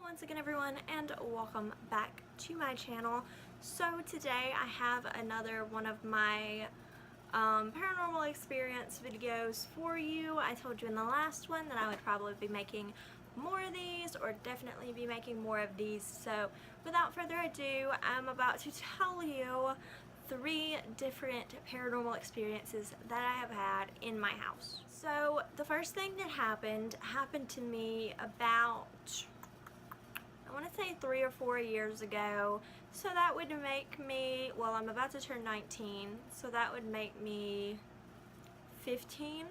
once again everyone, and welcome back to my channel. So today I have another one of my paranormal experience videos for you. I told you in the last one that I would probably be making more of these, or definitely be making more of these. So without further ado, I'm about to tell you 3 different paranormal experiences that I have had in my house. So the first thing that happened to me about, I want to say 3 or 4 years ago. So that would make me, well, I'm about to turn 19, so that would make me 15,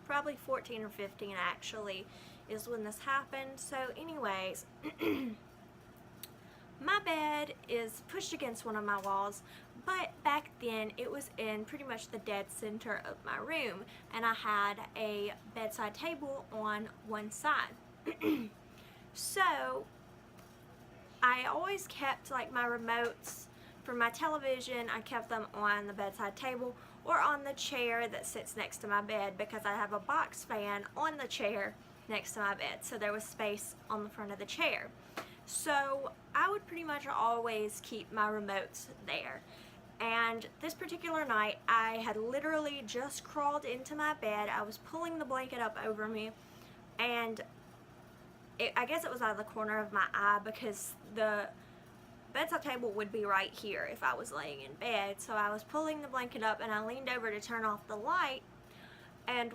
probably 14 or 15 actually, is when this happened. So anyways, my bed is pushed against one of my walls, but back then it was in pretty much the dead center of my room, and I had a bedside table on one side. So I always kept like my remotes for my television, I kept them on the bedside table or on the chair that sits next to my bed, because I have a box fan on the chair next to my bed, so there was space on the front of the chair. So I would pretty much always keep my remotes there. And this particular night, I had literally just crawled into my bed. I was pulling the blanket up over me, and I guess it was out of the corner of my eye, because the bedside table would be right here if I was laying in bed. So I was pulling the blanket up and I leaned over to turn off the light, and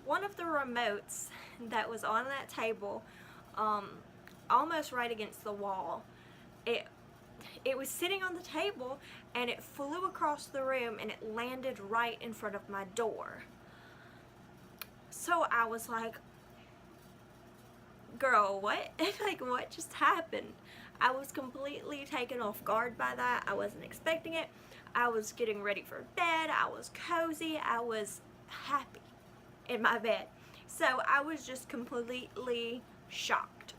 one of the remotes that was on that table, almost right against the wall, it was sitting on the table and it flew across the room and it landed right in front of my door. So I was like, girl, what? Like, what just happened? I was completely taken off guard by that. I wasn't expecting it. I was getting ready for bed. I was cozy. I was happy in my bed. So I was just completely shocked.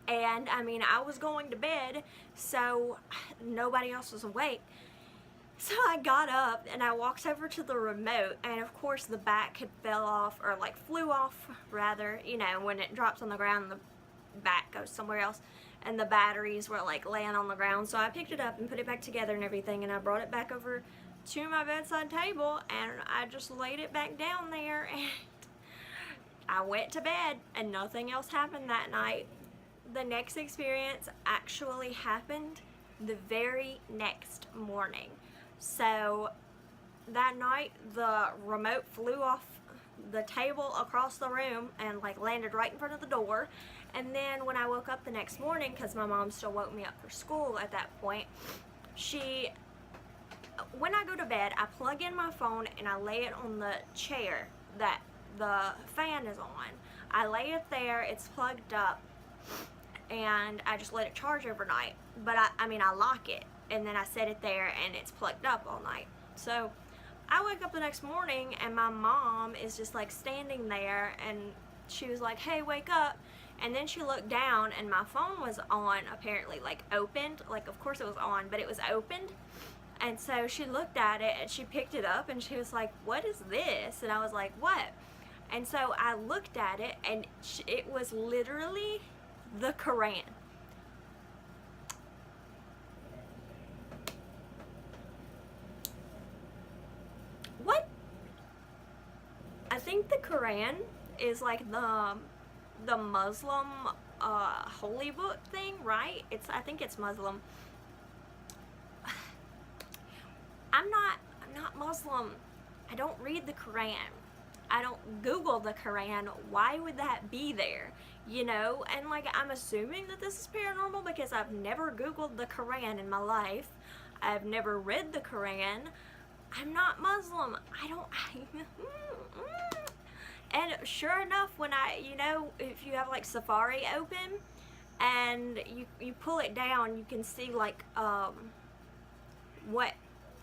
And I mean, I was going to bed, so nobody else was awake. So I got up and I walked over to the remote, and of course the back had fell off, or like flew off rather. You know, when it drops on the ground, the back goes somewhere else, and the batteries were like laying on the ground. So I picked it up and put it back together and everything, and I brought it back over to my bedside table, and I just laid it back down there, and I went to bed, and nothing else happened that night. The next experience actually happened the very next morning. So that night the remote flew off the table across the room and like landed right in front of the door. And then when I woke up the next morning, because my mom still woke me up for school at that point, when I go to bed, I plug in my phone and I lay it on the chair that the fan is on. I lay it there, it's plugged up, and I just let it charge overnight. But I mean, I lock it, and then I set it there and it's plugged up all night. So I wake up the next morning and my mom is just like standing there, and she was like, hey, wake up. And then she looked down and my phone was on, apparently, like opened. Like, of course it was on, but it was opened. And so she looked at it and she picked it up and she was like, what is this? And I was like, what? And so I looked at it, and it was literally the Quran. What? I think the Quran is like the Muslim holy book thing, right? I think it's Muslim. I'm not Muslim. I don't read the Quran. I don't Google the Quran. Why would that be there? You know? And like, I'm assuming that this is paranormal because I've never Googled the Quran in my life. I've never read the Quran. I'm not Muslim. And sure enough, when you know, if you have like Safari open and you pull it down, you can see like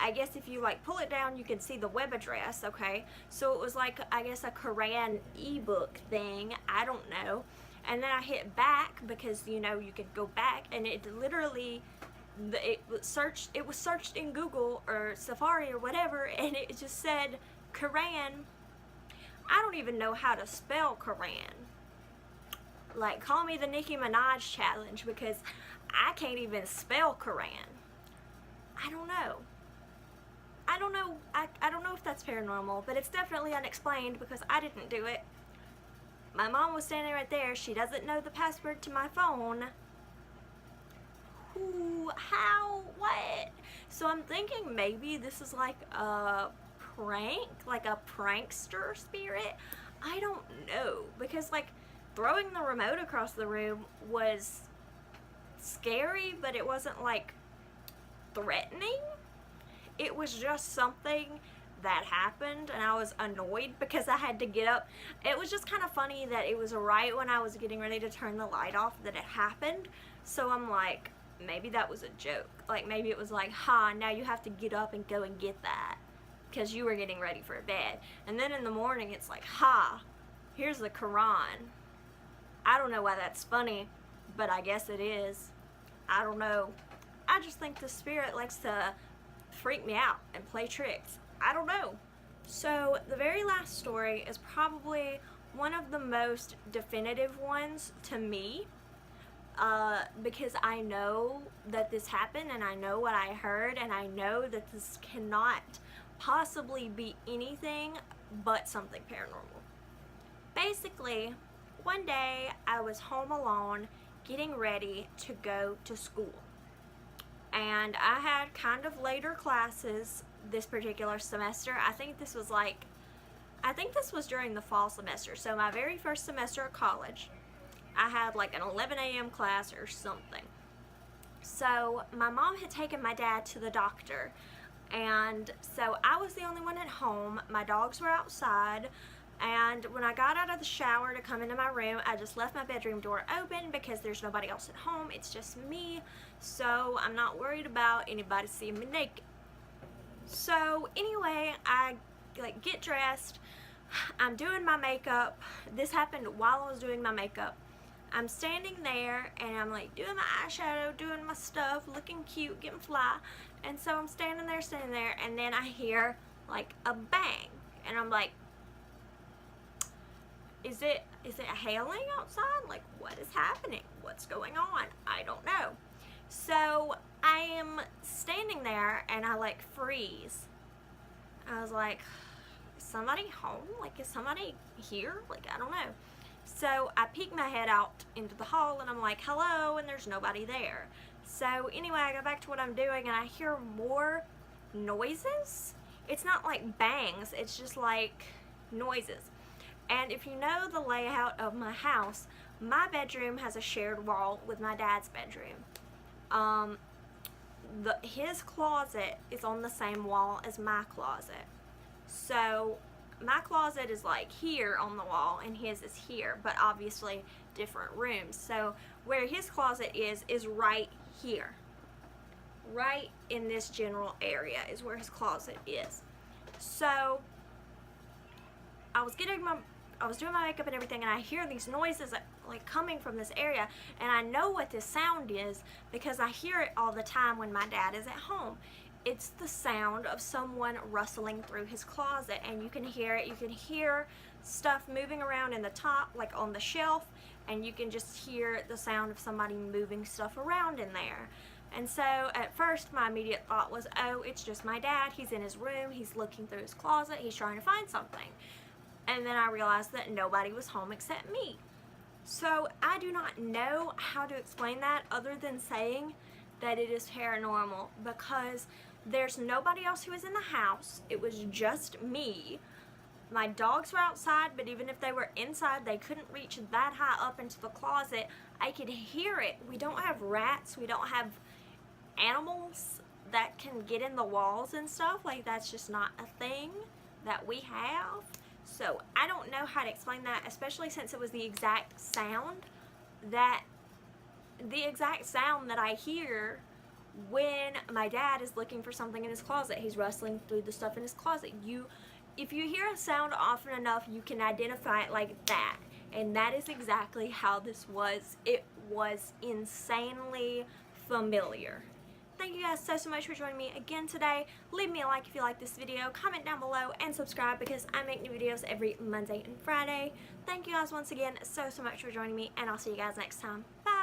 I guess if you like pull it down, you can see the web address. Okay, so it was like, I guess, a Quran ebook thing, I don't know. And then I hit back, because you know you could go back, and it literally, it was searched in Google or Safari or whatever, and it just said Quran. I don't even know how to spell Quran. Like, call me the Nicki Minaj challenge, because I can't even spell Quran. I don't know. I don't know if that's paranormal, but it's definitely unexplained because I didn't do it. My mom was standing right there. She doesn't know the password to my phone. Who? How? What? So I'm thinking maybe this is like a prank, like a prankster spirit. I don't know, because like throwing the remote across the room was scary, but it wasn't like threatening. It was just something that happened, and I was annoyed because I had to get up. It was just kind of funny that it was right when I was getting ready to turn the light off that it happened. So I'm like, maybe that was a joke. Like, maybe it was like, ha, now you have to get up and go and get that because you were getting ready for bed. And then in the morning it's like, ha, here's the Quran. I don't know why that's funny, but I guess it is. I don't know. I just think the spirit likes to freak me out and play tricks. I don't know. So the very last story is probably one of the most definitive ones to me, because I know that this happened, and I know what I heard, and I know that this cannot possibly be anything but something paranormal. Basically, one day I was home alone getting ready to go to school. And I had kind of later classes this particular semester. I think this was during the fall semester. So my very first semester of college, I had like an 11 a.m. class or something. So my mom had taken my dad to the doctor. And so I was the only one at home. My dogs were outside. And when I got out of the shower to come into my room, I just left my bedroom door open because there's nobody else at home. It's just me. So I'm not worried about anybody seeing me naked. So anyway, I like get dressed. I'm doing my makeup. This happened while I was doing my makeup. I'm standing there and I'm like doing my eyeshadow, doing my stuff, looking cute, getting fly. And so I'm standing there, and then I hear like a bang. And I'm like, is it hailing outside? Like, what is happening? What's going on? I don't know. So I am standing there and I like freeze. I was like, is somebody home? Like, is somebody here? Like, I don't know. So I peek my head out into the hall and I'm like, hello, and there's nobody there. So anyway, I go back to what I'm doing and I hear more noises. It's not like bangs, it's just like noises. And if you know the layout of my house, my bedroom has a shared wall with my dad's bedroom. His closet is on the same wall as my closet. So my closet is like here on the wall and his is here, but obviously different rooms. So where his closet is right here. Right in this general area is where his closet is. So I was doing my makeup and everything, and I hear these noises like coming from this area, and I know what this sound is because I hear it all the time when my dad is at home. It's the sound of someone rustling through his closet, and you can hear it. You can hear stuff moving around in the top, like on the shelf, and you can just hear the sound of somebody moving stuff around in there. And so at first my immediate thought was, oh, it's just my dad. He's in his room. He's looking through his closet. He's trying to find something. And then I realized that nobody was home except me. So I do not know how to explain that other than saying that it is paranormal, because there's nobody else who was in the house. It was just me. My dogs were outside, but even if they were inside, they couldn't reach that high up into the closet. I could hear it. We don't have rats. We don't have animals that can get in the walls and stuff. Like, that's just not a thing that we have. So I don't know how to explain that, especially since it was the exact sound that I hear when my dad is looking for something in his closet. He's rustling through the stuff in his closet. If you hear a sound often enough, you can identify it like that. And that is exactly how this was. It was insanely familiar. thank you guys so much for joining me again today. Leave me a like if you like this video, comment down below, and subscribe because I make new videos every Monday and Friday. Thank you guys once again so much for joining me, and I'll see you guys next time. Bye!